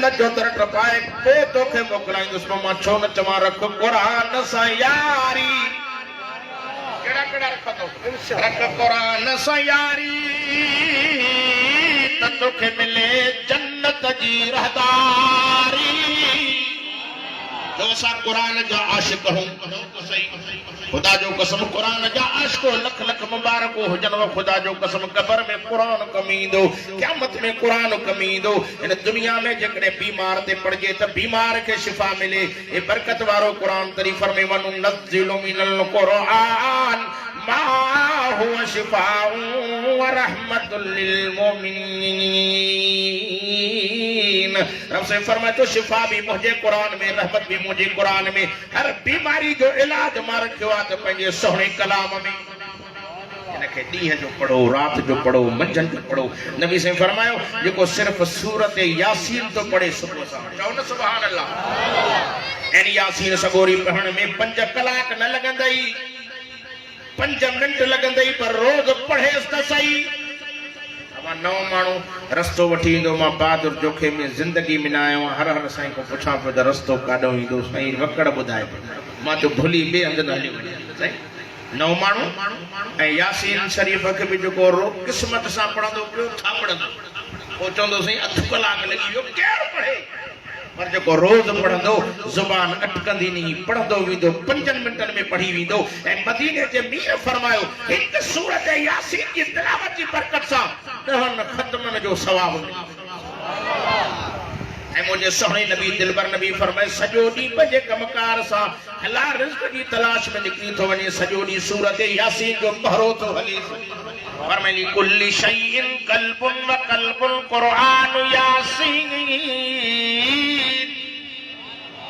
दिल जो दर टपाए को तोखे मोकलाईंदुसि मां छो न चवां रख क़ुरान सां यारी केड़ा केड़ा रखंदो रख क़ुरान सां यारी त तोखे मिले जन्नत जी रहदारी जो असां क़ुरान जा आशिक़ हूं खुदा जो कसम क़ुरान जा आशिक़ लख लख मुबारक हुजन खुदा जो कसम कब्र में क़ुरान कमी ईंदो क़यामत में क़ुरान कमी ईंदो इन दुनिया में जेकॾहिं बीमार ते पढ़जे त बीमार खे शिफ़ा मिले ए बरकत वारो क़ुरान तरी फरमे वनु नज़्ज़िलु मिनल क़ुरान मा हुवा शिफ़ाउ व रहमतुल लिल मुमिनीन रब से फरमाए तो शिफा भी मुझे कुरान में रहमत भी मुझे कुरान में हर बीमारी जो इलाज मां रखियो आहे त पंहिंजे सोहणे कलाम में इनखे ॾींहं जो पढ़ो रात जो पढ़ो मंझंदि जो पढ़ो नबी से फरमायो जेको सिर्फ सूरत यासीन तो पढ़े सुबुह सां चओ न सुभान अल्लाह ऐं यासीन सगोरी पढ़ण में 5 कलाक न लॻंदई 5 मिनट लॻंदई पर रोज पढ़ेसि त सही मां नओ माण्हू रस्तो वठी ईंदो मां बहादुर जोखे में ज़िंदगी में न आयो हर हर साईं को पुछां पियो त रस्तो काॾो ईंदो साईं वकड़ ॿुधाए मां तो भुली ॿिए हंधि न हली वञा साईं नओ माण्हू ऐं यासीन शरीफ़ खे बि जेको क़िस्मत सां पढ़ंदो पियो छा पढ़ंदो पोइ चवंदो साईं 8 कलाक लॻी वियो केरु पढ़े पर जो रोज पढ़ंदो जुबान अटकंदी नहीं पढ़ंदो वींदो 5 मिनटन में पढ़ी वींदो ऐं मदीने जे मीर फरमायो एक सूरत यासीन की तिलावत की बरकत सां 10 खत्मन जो सवाब ऐं मुझे सोहणे नबी दिलबर नबी फरमाए सजो डी पंजे कमकार सां हलाल रिज़्क़ की तलाश में निकली तो वने सजो डी सूरत यासीन जो पहरो तो हली फरमाई कुल्ली शैइन कल्बुन व कल्बुल कुरान यासीन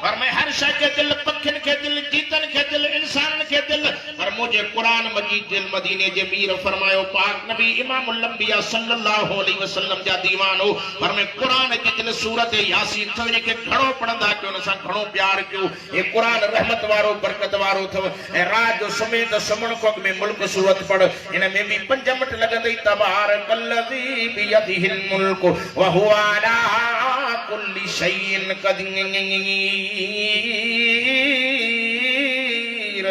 पर मैं हर शय के दिल पखिन के दिल जीतन के दिल इंसान के दिल पर मुझे कुरान मजीद दिल मदीने जे मीर फरमायो पाक नबी इमामुल अंबिया सल्लल्लाहु अलैहि वसल्लम जा दीवानो पर मैं कुरान की दिल सूरत यासीन थने के घणो पढ़ंदा क्यों न सा घणो प्यार क्यों ये कुरान रहमत वारो बरकत वारो थव ए रात जो समेत समण को में मुल्क सूरत पढ़ इन में भी 5 मिनट लगंदई तबारकल्लज़ी बियदिहिल मुल्क व हुवा अला कुल्ली शैइन क़दीर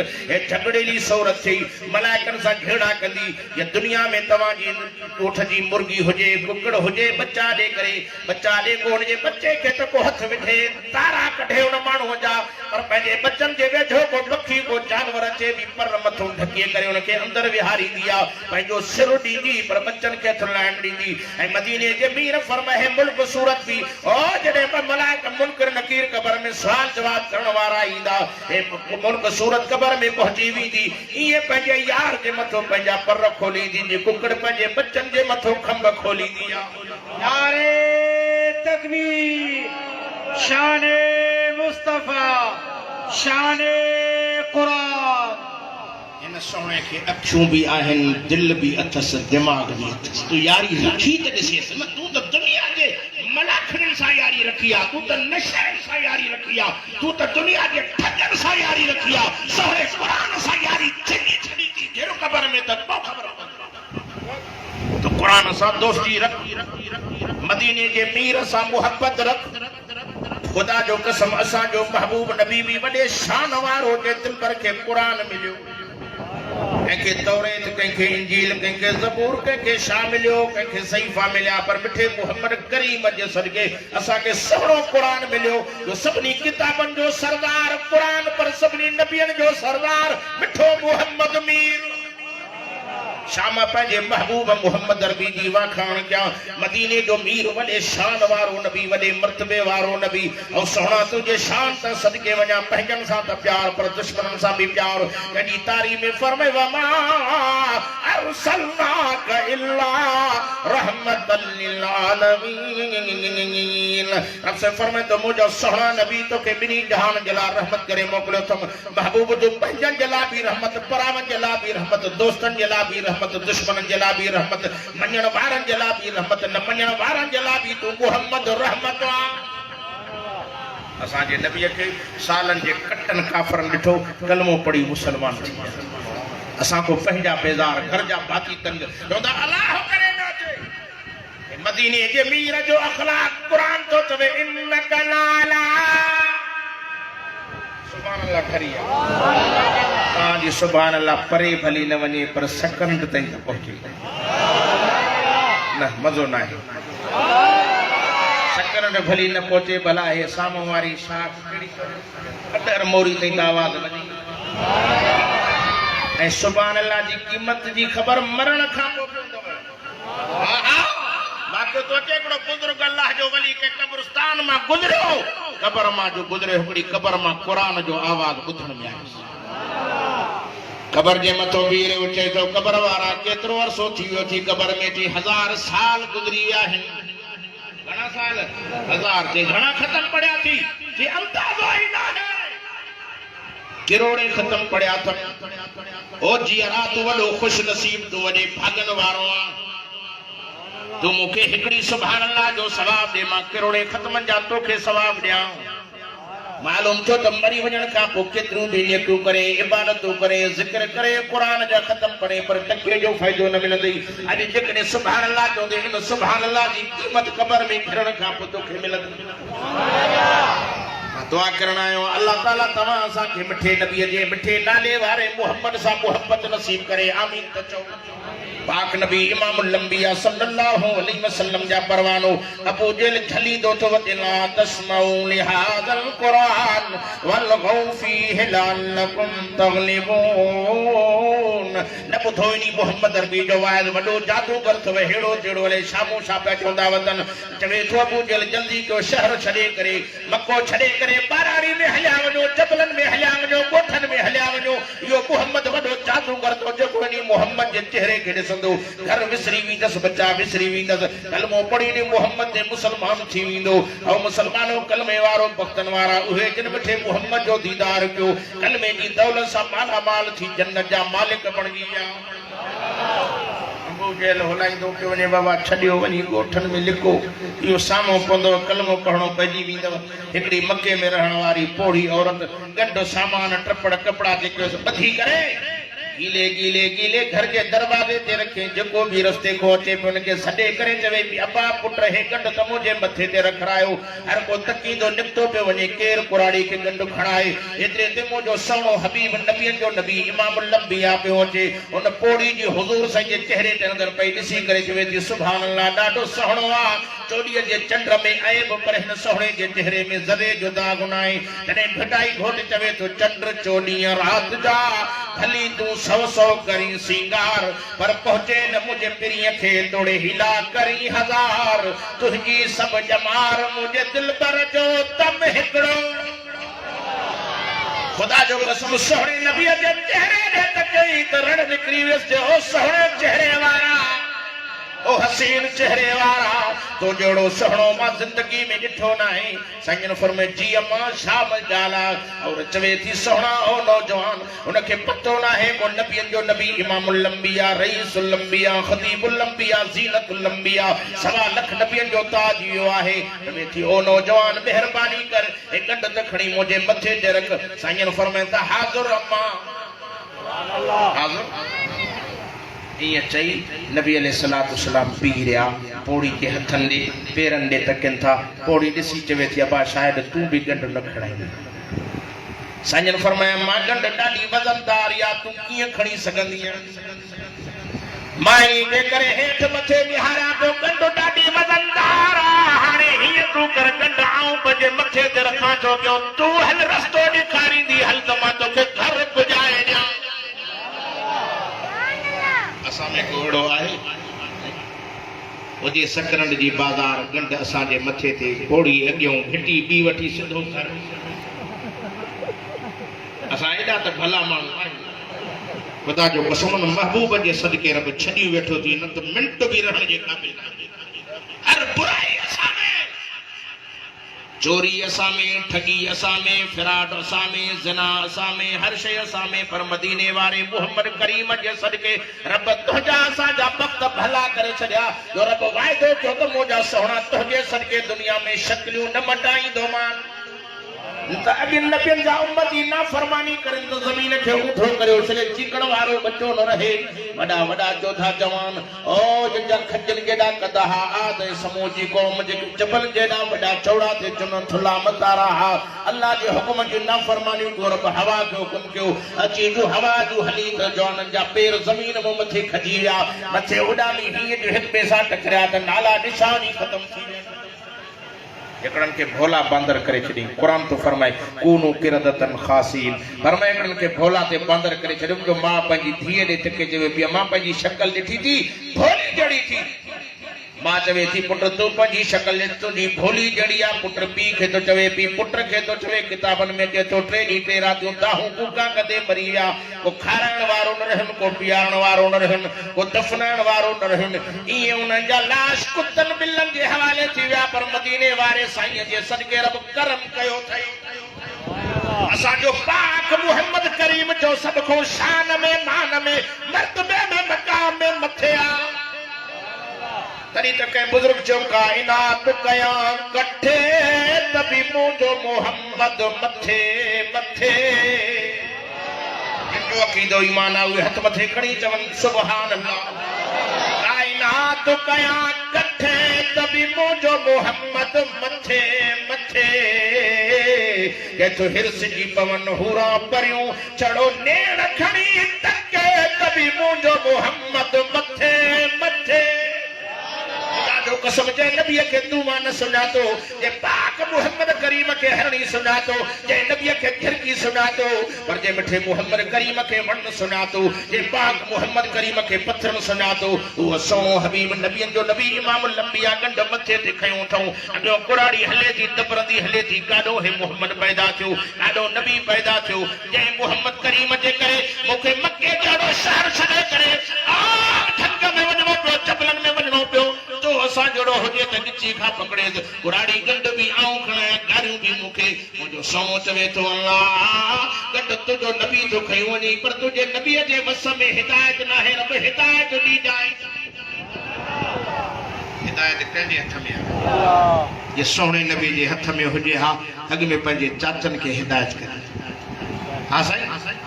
ए झगड़ेली सूरत थी मलाइकन सा घेड़ा कंदी ये दुनिया में तवाजी कोठ जी मुर्गी हुजे कुकड़ हुजे बच्चा दे करे बच्चा दे कोन जे बच्चे के तो को हथ विठे तारा कढे उन माण्हू जा पर पंहिंजे बच्चन जे वेझो को लखी को जानवर अचे भी पर मथो ढके करे उनके अंदर विहारी दिया पंहिंजो सिर ॾींदी पर बच्चन के हथ लाइण ॾींदी ऐं मदीने जे मीर फरमाए मुल्क सूरत भी ओ जॾहिं मलाइक मुनकर नकीर कब्र में सवाल जवाब करण वारा ईंदा ए मुल्क सूरत कब्र में पहुंची वींदी ये पंहिंजे यार जे मथो पंहिंजा पर खोली दी जे कुकड़ पंहिंजे बच्चन जे मथो खंभ खोली दिया नारे तकबीर शाने मुस्तफा शाने कुरान इन सोने के अखियूं भी आहिन दिल भी अथस दिमाग भी अथस तू यारी रखी त ॾिसेस न तू त दुनिया जे मलाखड़न सा यारी रखिया तू त नशे सा यारी रखिया तू त दुनिया जे ठगन सा यारी रखिया सोहरे कुरान सा यारी छड़ी छड़ी थी जेरो कब्र में त तो खबर तो कुरान सा दोस्ती रख मदीने जे मीर सा मोहब्बत रख खुदा जो कसम असा जो महबूब नबी भी बड़े शान वारो जे दिल पर के कुरान मिलियो के तौरेत के इंजील के ज़बूर के शामिलियो के सहीफा मिलिया पर मिठे मोहम्मद करीम जे सदके असा के सगड़ो कुरान मिलियो जो सबनी किताबन जो सरदार कुरान पर सबनी नबियन जो सरदार मिठो मोहम्मद मीर शाम पंहिंजे महबूब मोहम्मद अरबी जी वाखाण क्या मदीने जो मीर वॾे शान वारो नबी वॾे मर्तबे वारो नबी और सोहणा तुझे शान त सदके वञा पंहिंजन सां त प्यार पर दुश्मनन सां भी प्यार कॾी तारी में फरमाए वमा अरसलनाक इल्ला रहमतल लिल आलमीन रब से फरमाए तो मुझो सोहणा नबी तो के बिनी जहान जला रहमत करे मोकलियो थम महबूब जो पंहिंजन जला भी रहमत परावन जला भी रहमत दोस्तन जला भी रहमत दुश्मन जला भी रहमत मञण वारन जला भी रहमत न मञण वारन जला भी तू मोहम्मद रहमत असा जे नबी के सालन जे कटन काफरन ॾिठो कलमो पढ़ी मुसलमान थी असा को पंहिंजा बेजार घर जा बाती तंग चवंदा अल्लाह करे न अचे मदीने जे मीर जो अखलाक कुरान तो चवे इन खरी आज सुभान अल्लाह परे भली न वने पर सेकंड ताईं पहुंची न मजो ना है सेकंड भली न पहुंचे भला है सामो वारी शाख केड़ी अडर मोरी ताईं आवाज वनी ऐ सुभान अल्लाह जी कीमत जी खबर मरण खां पोइ बाकी तो केकड़ो बुजुर्ग अल्लाह जो वली के कब्रिस्तान में गुजरियो कब्र मां जो गुजरे हिकड़ी कब्र मां कुरान जो आवाज ॿुधण में आई कब्र जे मथो वीर उचे तो कब्र वारा केतिरो अरसो थी वियो थी कब्र में थी 1000 साल गुजरी विया आहिनि घणा साल 1000 ते घणा खत्म पड़िया थी जे अंदाज़ो ही ना है किरोड़े खत्म पड़िया था ओ जियरा तू वडो खुश नसीब तू वडे भागन वारो आ तू मुखे हिकड़ी सुभान अल्लाह जो सवाब दे मां किरोड़े खत्म जा तोखे सवाब दिया मालूम छो त मरी वञण खां पोइ केतिरियूं बि नेकियूं करे इबादतूं करे ज़िक्र करे क़ुरान जा ख़त्म पढ़े पर टके जो फ़ाइदो न मिलंदई अॼु जेकॾहिं सुभान अल्लाह चवंदे इन सुभान अल्लाह जी क़ीमत क़बर में घिरण खां पोइ तोखे मिलंदी दुआ करण आयो अल्लाह ताला तव्हां असांखे मिठे नबीअ जे मिठे नाले वारे मुहम्मद सां मोहब्बत नसीब करे आमीन त चओ पाक नबी इमामुल अंबिया सल्लल्लाहु अलैहि वसल्लम जा परवानो अबू जहल झलींदो तो वदिला तस्माउ लिहाज़ल कुरान वलगौ फीहि लअल्लकुम तग़लिबून न ॿुधो नी मोहम्मद अरबी जो वाइद वॾो जादूगर अथव हेड़ो जहिड़ो हले साम्हूं छा पिया चवंदा वतन चवे थो अबू जहल जल्दी कयो शहर छॾे करे मको छॾे करे बाराड़ी में हलिया वञो जबलनि में हलिया वञो ॻोठनि में हलिया वञो इहो मोहम्मद वॾो जादूगर तो जेको नी मोहम्मद जे चेहरे खे घर विसरी वींदस बच्चा विसरी वींदस कलमो पढ़ी ने मोहम्मद ने मुसलमान थी विंदो और मुसलमानो कलमे वारो भक्तन वारा उहे जिन मिठे मोहम्मद जो दीदार कयो कलमे जी दौलत सा माला माल थी जन्नत जा मालिक बणजी विया अबू जहल होलाइंदो के वने बाबा छडियो वनी गोठन में लिखो यो सामो पंदो कलमो पढ़णो पजी विंदो एकड़ी मक्के में रहण वारी पोड़ी औरत गंडो सामान टपड़ कपड़ा जे बधी करे गीले गीले गीले घर के दरवाजे ते रखे जको भी रस्ते को अचे पे उनके सडे करे चवे भी अब्बा पुट हे गंड तमो जे मथे ते रखरायो हर को तकीदो निपतो पे वने केर कुराड़ी के गंड खणाए एतरे ते मो जो सणो हबीब नबी जो नबी इमामुल अंबिया पे अचे उन पोड़ी जी हुजूर साईं जे चेहरे ते अंदर पई ॾिसी करे चवे थी सुभान अल्लाह ॾाढो सणो आ चोड़ीअ जे चंड में आएब पर हिन सोहणे जे चेहरे में ज़रे जो दाग नाए तने भटाई घोट चवे तो चंड चोड़ीअ रात जा भली तू सौ सौ करी सिंगार पर पहुंचे न मुझे प्रिय थे तोड़े हिला करी 1000 तुझी सब जमार मुझे दिल पर जो तम हिकड़ो खुदा जो कसम सोहणे नबी जे चेहरे दे तकई करण निकरी वियस जो ओ सोहणे चेहरे वारा ओ हसीन चेहरे वारा तो जोड़ो सहणो मां जिंदगी में ॾिठो न आहे साईं फरमाए जी अम्मा शाम जाला और चवे थी सोहणा ओ नौजवान उनके पतो न आहे को नबियन जो नबी इमामुल अंबिया रईसुल अंबिया खतीबुल अंबिया ज़ीनतुल अंबिया 1.25 लाख नबियन जो ताज इहो आहे चवे थी ओ नौजवान मेहरबानी कर एक गंड त खणी मुझे मथे ते रख साईं फरमाए त हाज़िर अम्मा हाज़िर ये चई नबी अलैहिस्सलातु वस्सलाम पी रहा पोड़ी के हथन दे पेरन दे तकन था पोड़ी दिसी चवे थी अबा शायद तू भी गंड न खणाई साईं फरमाया मां गंड ॾाढी वज़नदार या तू कीअं खणी सघंदी माई जे करे हेठ मथे निहारा तो गंड ॾाढी वज़नदार हाणे हीअं तू कर गंड आऊं पंहिंजे मथे ते रखां छो पियो तू हल रस्तो ॾेखारींदी हल त मां तोखे घर पुॼाए ॾियां में घोड़ो आहे ओजे सकरंड जी बाजार गंड असां जे मथे ते घोड़ी अॻियों घिटी बी वठी सिधो कर असां एॾा त भला माण्हू आहियूं खुदा जो कसम महबूब जे सदके रब छॾी वेठो थी न त मिंट बि रहण जे क़ाबिल हर बुराई असां में चोरी असां में ठगी असां में फिराड असां में ज़िना असां में हर शइ असां में पर मदीने वारे मुहम्मद करीम जे सदके रब तुंहिंजा असांजा वक़्त भला करे छॾिया जो रब वाइदो कयो त मुंहिंजा सोहणा तुंहिंजे सदके दुनिया में शक्लियूं न मटाईंदो मान त अॻे नबियनि जा उम्मती नाफ़रमानी करनि त ज़मीन खे ऊंधो करियो छले चिकड़ वारो बच्चो न रहे वॾा वॾा जोधा जवान ओ जिनजा खजल जेॾा कदा हा आद समूजी क़ौम जे जबल जेॾा वॾा चौड़ा ते चुन थुला मतारा हा अल्लाह जे हुकुम जी नाफ़रमानी को रब हवा जो हुकुम कयो अची जो हवा जो हली त जवाननि जा पेर ज़मीन में मथे खजी विया मथे उॾामी हीअ जो हिक ॿिए सां टकरिया त नाला निशान ई ख़तम थी विया एकड़न के भोला बांदर करे छड़ी कुरान तो फरमाए कूनु किरदतन खासीन फरमाए एकड़न के भोला ते बांदर करे छड़ी जो मां पंजी धीए दे टके जेवे पिया मां पंजी शक्ल ॾिठी थी भोली जड़ी थी मां चवे थी पुट तू पंजी शक्ल ॾिठ तुंहिंजी भोली जड़ी आ पुट पी खे तो चवे पी पुट खे तो चवे किताबन में के तो टे डी टे रातियूं दाहूं कूका कदे मरी विया को खाराइण वारो न रहन को पियारण वारो न रहन को दफनाइण वारो न रहन इए उन्हनि जा लाश कुतन बिल्लन जे हवाले थी विया पर मदीने वारे साईं जे सदके रब करम कयो थई असा जो पाक मोहम्मद करीम जो सब को शान में मान में मर्तबे में मकाम में मथे आ तरी तक बुजुर्ग जो कायनात कया कठे तभी मुझो मोहम्मद मथे मथे जो अकीदो ईमान आ हथ मथे खणी चवन सुभान अल्लाह कायनात कया कठे तभी मुझो मोहम्मद मथे मथे के तो हिरस जी पवन हुरा परियो चढ़ो नेण खणी तके तभी मुझो मोहम्मद मथे मथे जो कसम जे नबी के तू मान सुनातो जे पाक मोहम्मद करीम के हरणी सुनातो जे नबी के घिरकी सुनातो पर जे मिठे मोहम्मद करीम के वण सुनातो जे पाक मोहम्मद करीम के पत्थर सुनातो वो सो हबीब नबी जो नबी इमाम लंबिया गंड मथे ते खयो थो अजो कुराड़ी हले थी दबरदी हले थी काडो है मोहम्मद पैदा थियो काडो नबी पैदा थियो जे मोहम्मद करीम जे करे मुखे मक्के जड़ो शहर छड़े करे आ ठंग में वणो पियो जबलन में वणो पियो तो असा जड़ो होजे त गिची खा पकड़े कुराड़ी गंड भी आऊं खणे गारियूं भी मुखे मुजो सो चवे तो अल्लाह गंड तुजो नबी तो खयो वनी पर तुजे नबी जे वस में हिदायत ना है रब हिदायत दी जाए हिदायत कंहिंजे हथ में आहे ये सोने नबी जे हथ में हुजे हा अॻ में पंहिंजे चाचन के हिदायत करे हा साईं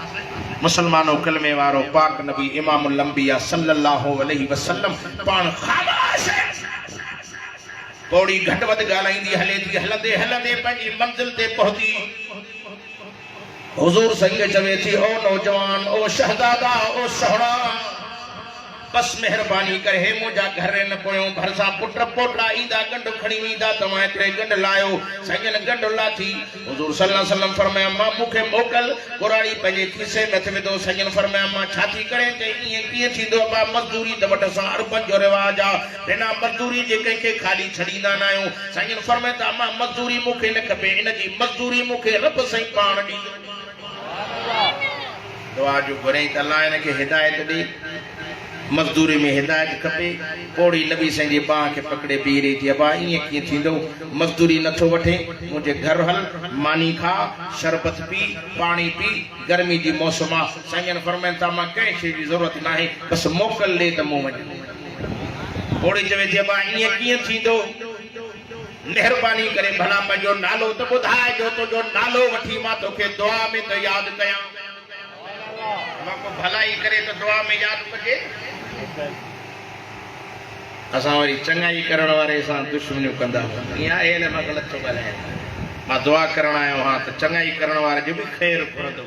मुसलमानों कलमे वारो पाक नबी इमाम लंबिया सल्लल्लाहु अलैहि वसल्लम पान खामोश कोड़ी घट वध गालाईंदी हले थी हलंदे हलंदे पंहिंजी मंजिल ते पहुती हुजूर संग चवे थी ओ नौजवान ओ शहजादा ओ सोहणा बस मेहरबानी करे हे मुझा घर न पोयो भरसा पुट पोटड़ा ईंदा गंड खणी वींदा तमा एकरे गंड लायो संगन गंड लाथी हुजूर सल्लल्लाहु अलैहि वसल्लम फरमाया मां मुखे मोकल कुराड़ी पंजे खीसे में थे दो संगन फरमाया मां छाती करे ते ये किए थींदो बा मजदूरी द वट सा अरबन जो रिवाज आ बिना मजदूरी जे के खाली छड़ींदा ना आयो संगन फरमाया ता मां मजदूरी मुखे न खपे इन जी मजदूरी मुखे रब सही पाण दी दुआ जो घुरई त अल्लाह इन के हिदायत दी मजदूरी में हिदायत खपे पोड़ी नबी संगे बाह के पकड़े पी रही थी अबा ये की थींदो मजदूरी नथो वठे मुझे घर हल मानी खा शरबत पी पानी पी गर्मी जी मौसम आ संगन फरमाइन ता मां कहीं शे की जरूरत ना है बस मोकल ले त मो वञ पोड़ी चवे थी अबा ये की थींदो मेहरबानी करे भला पंहिंजो नालो त ॿुधाए जो तुंहिंजो नालो वठी मां तोखे दुआ में त याद कयां मां को भलाई करे तो दुआ में याद कजे असा वरी चंगाई करण वारे सां दुश्मनियूं कंदा या एले मां गलत तो ॻाल्हायां मां दुआ करण आयो हां त चंगाई करण वारे जो भी खैर घुरंदो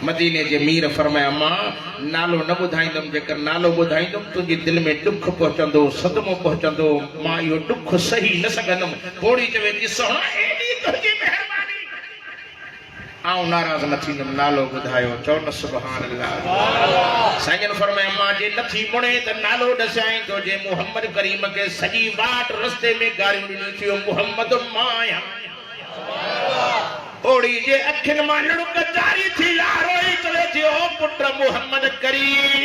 मदीने जे मीर फरमाया मां नालो न ॿुधाईंदुमि जेकर नालो ॿुधाईंदुमि तुंहिंजी दिलि में दुख पहुचंदो सदमो पहुचंदो मां इहो दुख सही न सघंदुमि थोड़ी चवे थी सोहणा एॾी तुंहिंजी महिरबानी आऊं नाराज़ न थींदुमि नालो ॿुधायो चओ न सुभान अल्लाह साईं फरमाया मां जे नथी मुणे त नालो ॾसाई तो जे मोहम्मद करीम के सॼी वाट रस्ते में गारियूं ॾिनी थियो मोहम्मद मां आहियां ओड़ी जे अखिन मां लुड़क जारी थी यारोई चले थी ओ पुत्र मोहम्मद करीम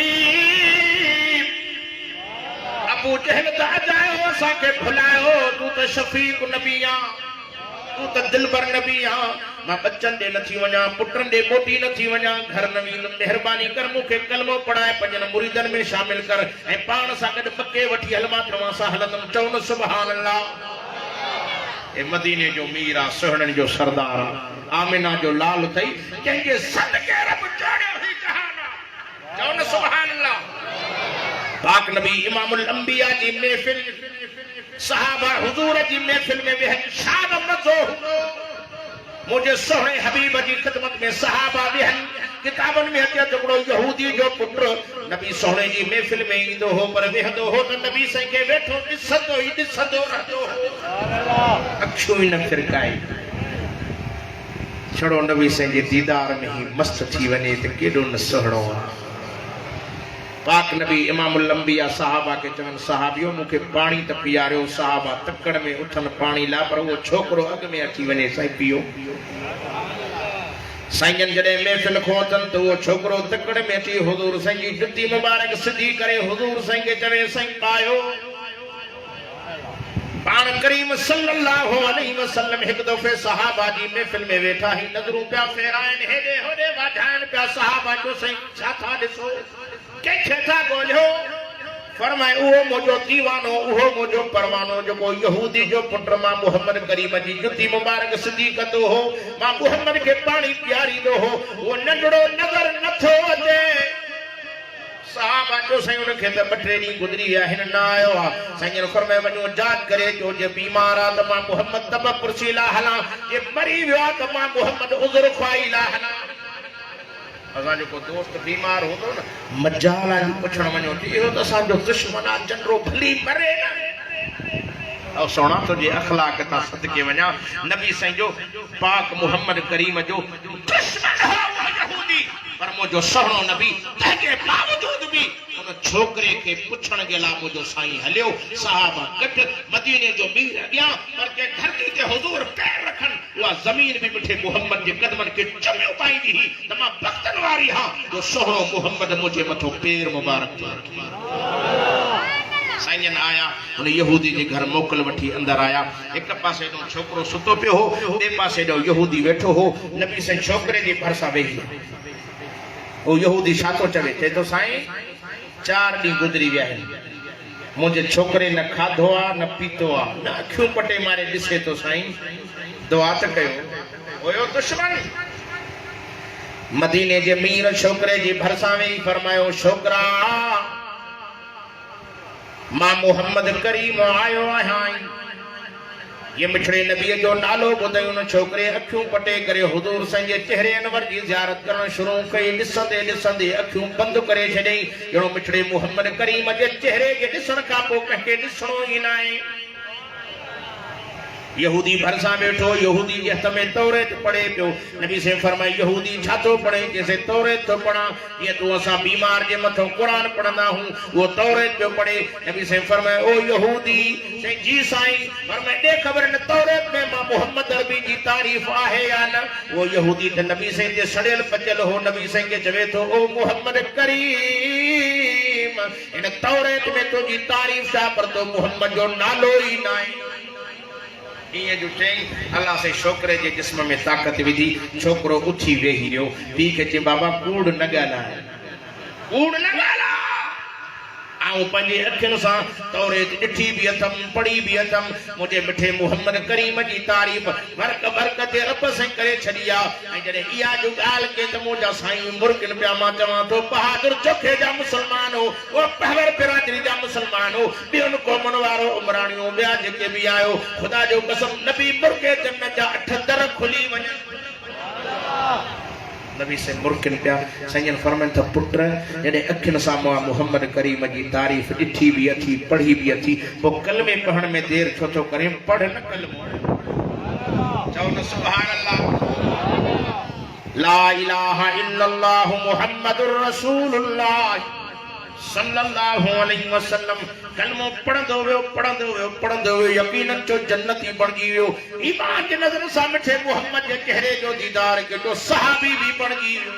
अबू जहल त अजायो असा के भुलायो तू त शफीक नबी आ तू त दिलबर नबी आ मां बच्चन दे नथी वणा पुत्रन दे मोटी नथी वणा घर नवी मेहरबानी कर मुखे कलमो पढ़ाए पंजन मुरीदन में शामिल कर ए पान सा गड पक्के वठी हल मां तवा सा हलदम चौन सुभान अल्लाह ए मदीने जो मीर आ सुहणन जो सरदार आ आमिना जो लाल थई कंहिंजे सदके रब चाढ़ियो ही जहान चओ न सुभान अल्लाह। पाक नबी इमामुल अंबिया जी महफिल सहाबा हुजूर जी महफिल में वेहन शाद मज़ो मुझे सोहणे हबीब जी खिदमत में सहाबा वेहन किताबन में अचे टुकड़ो यहूदी जो पुत्र नबी सोहणे जी महफिल में ईंदो हो पर वेहंदो हो त नबी साईं खे वेठो ॾिसंदो ई ॾिसंदो रहंदो हो अखियूं ई न फिरकाए छड़ो नबी साईं जे दीदार में ही मस्त थी वञे त केॾो न सुहिणो आहे। पाक नबी इमामुल अंबिया साहबा के चवन साहबियो मुखे पानी त पियारियो साहबा तकड़ में उठन पानी ला पर वो छोकरो अग में अची वने साईं पियो साईं जडे महफिल खोतन तो वो छोकरो तकड़ में अची हुजूर साईं जी जुती मुबारक सिधी करे हुजूर साईं के चवे साईं पायो पान करीम सल्लल्लाहु अलैहि वसल्लम एक दफे सहाबा जी महफिल में वेठा ही नजरूं पिया फेराइन हेडे होडे वाधाइन पिया सहाबा जो साईं छा था ॾिसो के था गोलियो फरमाए उहो मुझो दीवानो उहो मुझो परवानो जो यहूदी जो पुत्र मां मोहम्मद करीम जी जुती मुबारक सिधी कंदो हो मां मोहम्मद के पानी पियारींदो हो वो नंढड़ो नज़र नथो अचे साहबा जो साईं उनखे त ॿ टे ॾींहं गुज़री विया हिन न आयो आहे साईं फरमाए वञो जांच करे जो जे बीमार आहे त मां मोहम्मद तब कुर्सी ला हलां जे मरी वियो आहे त मां मोहम्मद उज़र ख्वाई ला हलां असां जो दोस्त बीमार होंदो न मजाल आहे पुछण वञो इहो त असांजो दुश्मन आहे चंद्रो भली मरे न और सोना तुझे अखलाक ता सदके वञा नबी साईं जो पाक मोहम्मद करीम जो दुश्मन है वो यहूदी पर मुझो सोहणो नबी तंहिंजे बावजूद भी उन छोकरे के पुछण के ला मुझो साईं हलियो साहबा गट मदीने जो मीर अॻियां पर के धरती ते हुजूर पैर रखन उहा ज़मीन भी मिठे मोहम्मद जे कदमन के चमियो पाईंदी ही त मां बख्तन वारी हां जो सोहणो मोहम्मद मुझे मथो पैर मुबारक थो रखे साईं आया उन यहूदी जे घर मोकल वठी अंदर आया एक पासे ॾो छोकरो सुतो पियो हो ॿिए पासे ॾो यहूदी वेठो हो नबी साईं छोकरे जे भरसा वेही ओ यहूदी छा थो चवे चए थो साईं 4 ॾींहं गुज़री विया आहिनि मुंहिंजे छोकरे न खाधो आहे न पीतो आहे न अखियूं पटे मारे ॾिसे थो साईं दुआ त कयो हुयो दुश्मन मदीने जे मीर छोकरे जे भरसा वेही फरमायो छोकरा मां मोहम्मद करीम आयो आहियां ये मिठड़े नबी जो नालो ॿुधाई उन छोकरे अखियूं पटे करे हुजूर साईं जे चेहरे अनवर जी ज़ियारत करण शुरू कई ॾिसंदे ॾिसंदे अखियूं बंदि करे छॾई ॼणो मिठड़े मोहम्मद करीम जे चेहरे खे ॾिसण खां पोइ कंहिंखे ॾिसणो ई न आहे यहूदी भरसा बैठो यहूदी के हथ में तौरेत पढ़े पियो नबी से फरमाए यहूदी छा तो पढ़े जैसे तौरेत तो पढ़ा ये तू असा बीमार जे मथो कुरान पढ़ंदा हूं वो तौरेत पे पढ़े नबी से फरमाए ओ यहूदी से जी साईं फरमाए दे खबर न तौरेत में मां मोहम्मद अरबी जी तारीफ आहे या न वो यहूदी त नबी से जे सड़ेल पचल हो नबी से के चवे तो ओ मोहम्मद करीम इन तौरेत में तो जी तारीफ छा पर तो मोहम्मद जो नालो ही नाहे ये जो चई अल्लाह से छोकरे जे जिस्म में ताकत विधी छोकरो उठी वेही रहियो पी के चे बाबा कूड़ न ॻाल्हाए आऊं पंहिंजे अखियुनि सां तौरेत ॾिठी बि अथमि पढ़ी बि अथमि मुंहिंजे मिठे मोहम्मद करीम जी तारीफ़ वर्क वर्क ते रब सां करे छॾी आहे ऐं जॾहिं इहा जो ॻाल्हि के त मुंहिंजा साईं मुर्गिन पिया मां चवां थो बहादुर चोखे जा मुस्लमान हो उहो पहवर बिरादरी जा मुस्लमान हो ॿियुनि क़ौमुनि वारो उमराणियूं ॿिया जेके बि आयो ख़ुदा जो कसम नबी मुर्गे जन्नत जा 8 दर खुली वञनि नबी से मुर्किन पिया साईं फरमाइनि था पुत्र जॾहिं अखियुनि सां मां मोहम्मद करीम जी तारीफ़ ॾिठी बि अथी पढ़ी बि अथी पोइ कलमे पढ़ण में देरि छो थो करे पढ़ न कलमो चओ न सुभान अल्लाह ला इलाहा इल्लल्लाह मुहम्मदुर रसूलुल्लाह सल्लल्लाहु अलैहि वसल्लम कलमो पढ़ंदो वियो यकीनन जो जन्नती बणजी वियो ईमान जे नज़र सां मिठे मोहम्मद जे चेहरे जो दीदार कयो सहाबी भी बणजी वियो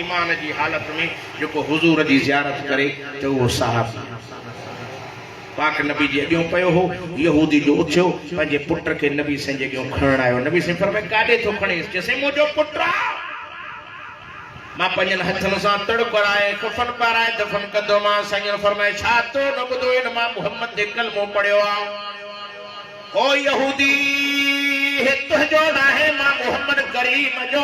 ईमान जी हालत में जेको हुजूर जी ज़ियारत करे तो वो सहाबी पाक नबी जे अॻियों पयो हो यहूदी जो उथियो पंहिंजे पुट खे नबी साईं जे अॻियों खणण आयो नबी साईं फरमाए काॾे थो खणेसि चयसि मुंहिंजो पुट मां पंजनि हथनि सां तड़ कराए कफन पाराए दफन कंदो मां साईं फरमाए छा तो न ॿुधो इन मां मोहम्मद जे कलमो पढ़ियो आहे ओ यहूदी तुझो ना है मां मोहम्मद करीम जो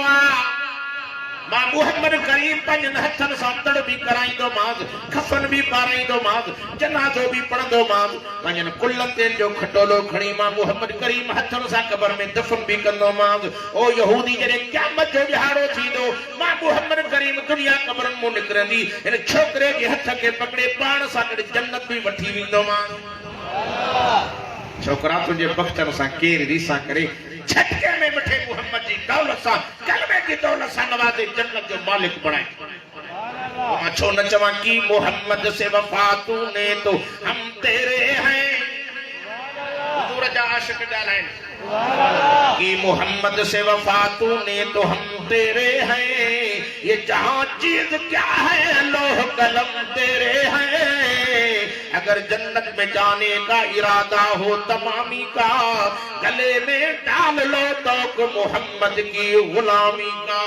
मां मोहम्मद करीम पंजन हथन सां तड़ भी कराईंदो मांस, खफन भी पाराईंदो मांस, जनाज़ो भी पढ़ंदो मांस, पंजन कुल्लनि ते जो खटोलो खणी मां मोहम्मद करीम हथन सां कब्र में दफन भी कंदो मांस। ओ यहूदी जॾहिं क़यामत जो ॾिहाड़ो थींदो मां मोहम्मद करीम दुनिया कब्रनि मां निकिरंदी हिन छोकिरे जे हथ खे पकड़े पाण सां गॾु जन्नत भी वठी वेंदो मांस। छोकरा तुझे बख्तन सां केर रीसा करे झटके में मिठे मोहम्मद जी दौलत सां कलमे की दौलत सां नवाज़े जन्नत जो मालिक बनाए। मां छो न चवां कि मोहम्मद से वफा तूने तो हम तेरे हैं। हुजूर जा आशिक ॻाल्हाइनि कि मोहम्मद से वफा तूने तो हम तेरे हैं, ये जहां चीज क्या है लोह कलम तेरे हैं। अगर जन्नत में जाने का इरादा हो तमामी का, गले में डाल लो तो मोहम्मद की गुलामी का।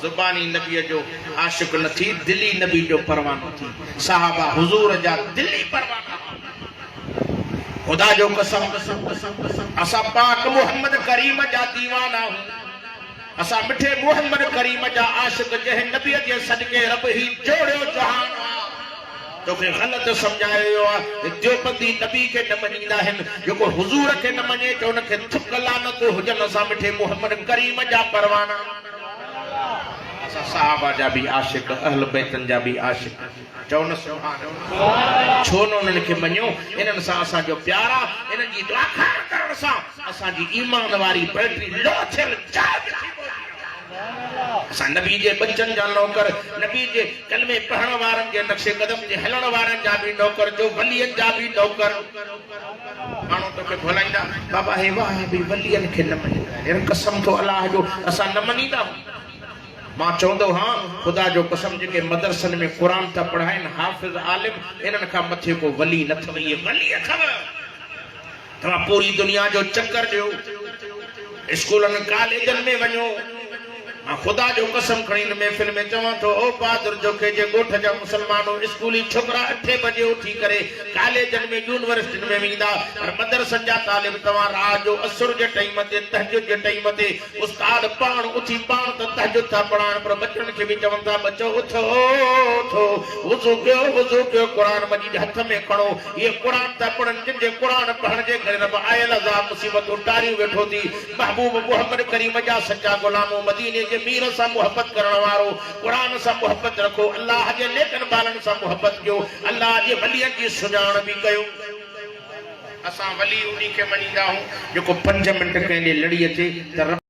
जुबानी नबी जो आशिक न थी, दिली नबी जो परवानो थी। साहबा हुजूर जा दिली परवाना। खुदा जो कसम असा पाक मोहम्मद करीम जा दीवाना हूं, असा मिठे मोहम्मद करीम जा आशिक जंहिं नबी जे सदके रब ही जोड़ियो जहान। तोखे गलत समझायो आहे देवबंदी नबी के न मञींदा आहिनि, जेको हुजूर के न मञे तो उनखे थुक लानत हुजनि। असां मिठे मोहम्मद करीम जा परवाना, असां साहबा जा भी आशिक, अहल बैतन जा भी आशिक। चओ न सुभान अल्लाह। छो न उन्हनि खे मञो? इन्हनि सां असांजो प्यारा, इन्हनि जी दुआ करण सां असांजी ईमान वारी बैटरी लो थियल चार्ज थी पई। असां नबी जे बच्चन जा नौकर, नबी जे कलमे पढ़ण वारनि जे नक्शे कदम जे हलण वारनि जा भी नौकर, जो वलियन जा भी नौकर। माण्हू तोखे भुलाईंदा बाबा हे वाह बि वलियन खे न मञींदा, हिन कसम थो अलाह जो असां न मञींदा। मां चवंदो हाँ खुदा जो कसम जेके मदरसन में कुरान था पढ़ाइनि हाफ़िज़ आलिम, इन्हनि खां मथे को वली न अथव। इहे वली अथव। तव्हां पूरी दुनिया जो चक्कर ॾियो, स्कूलनि कॉलेजनि में वञो। मां खुदा जो कसम खणी हिन महफ़िल में चवां थो, ओ बहादुर जोखे जे ॻोठ जा मुसलमानो स्कूली छोकिरा 8 बजे उठी करे कॉलेजनि में यूनिवर्सिटियुनि में वेंदा, पर मदरसनि जा तालिब तव्हां रात जो असुर जे टाइम ते तहजुद जे टाइम ते उस्ताद पाण उथी पाण त तहजुद था पढ़ाइनि, पर बच्चनि खे बि चवनि था बच्चो उथो उथो, वुज़ू कयो क़ुरान मजीद हथ में खणो। इहे क़ुरान था पढ़नि जिन जे क़ुरान पढ़ण जे करे रब आयल अज़ाब मुसीबतूं टारियूं वेठो थी। महबूब मोहम्मद करीम जा सच्चा गुलामो, मदीने मीर सां मोहब्बत करण वारो, कुरान सां मोहब्बत रखो, अल्लाह जे नेकन बालनि सां मोहब्बत कयो, अल्लाह जे वलियनि जी सुञाण भी कयो। असां वली उन्हीं खे मञींदा आहियूं जेको 5 मिंट कंहिं ॾे लड़ी अचे त